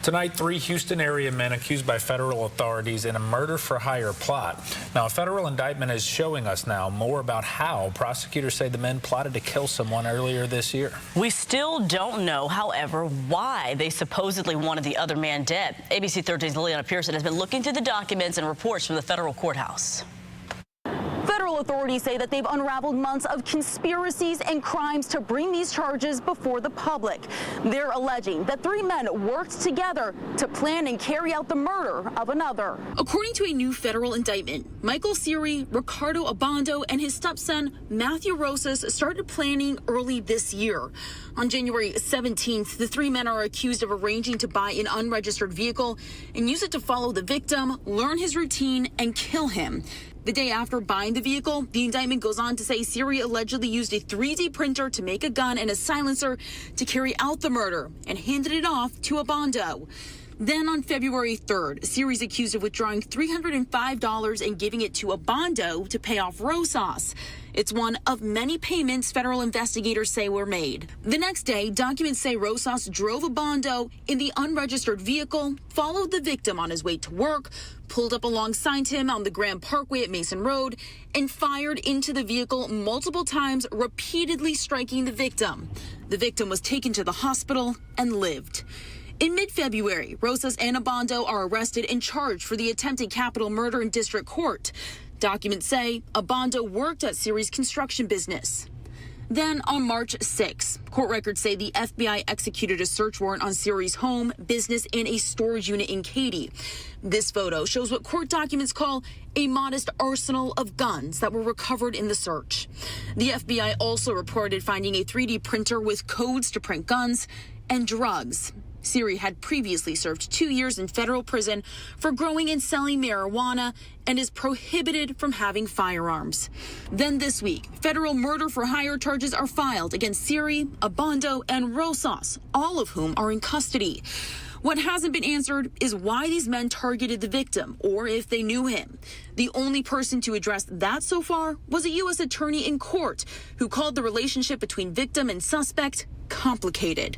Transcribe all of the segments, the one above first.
Tonight, 3 Houston area men accused by federal authorities in a murder-for-hire plot. Now, a federal indictment is showing us now more about how prosecutors say the men plotted to kill someone earlier this year. We still don't know, however, why they supposedly wanted the other man dead. ABC 13's Liliana Pearson has been looking through the documents and reports from the federal courthouse. Federal authorities say that they've unraveled months of conspiracies and crimes to bring these charges before the public. They're alleging that 3 men worked together to plan and carry out the murder of another. According to a new federal indictment, Michael Siri, Ricardo Abando, and his stepson Matthew Rosas started planning early this year. On January 17th, the 3 men are accused of arranging to buy an unregistered vehicle and use it to follow the victim, learn his routine, and kill him. The day after buying the vehicle, the indictment goes on to say Siri allegedly used a 3D printer to make a gun and a silencer to carry out the murder and handed it off to Abando. Then on February 3rd, Siri's accused of withdrawing $305 and giving it to Abando to pay off Rosas. It's one of many payments federal investigators say were made. The next day, documents say Rosas drove Abando in the unregistered vehicle, followed the victim on his way to work, pulled up alongside him on the Grand Parkway at Mason Road, and fired into the vehicle multiple times, repeatedly striking the victim. The victim was taken to the hospital and lived. In mid-February, Rosas and Abando are arrested and charged for the attempted capital murder in district court. Documents say Abando worked at Siri's construction business. Then on March 6, court records say the FBI executed a search warrant on Siri's home, business, and a storage unit in Katy. This photo shows what court documents call a modest arsenal of guns that were recovered in the search. The FBI also reported finding a 3D printer with codes to print guns and drugs. Siri had previously served 2 years in federal prison for growing and selling marijuana and is prohibited from having firearms. Then this week, federal murder-for-hire charges are filed against Siri, Abando, and Rosas, all of whom are in custody. What hasn't been answered is why these men targeted the victim or if they knew him. The only person to address that so far was a U.S. attorney in court who called the relationship between victim and suspect complicated.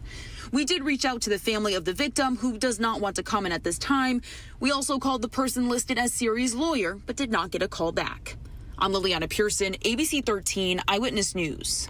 We did reach out to the family of the victim, who does not want to comment at this time. We also called the person listed as Siri's lawyer, but did not get a call back. I'm Liliana Pearson, ABC 13 Eyewitness News.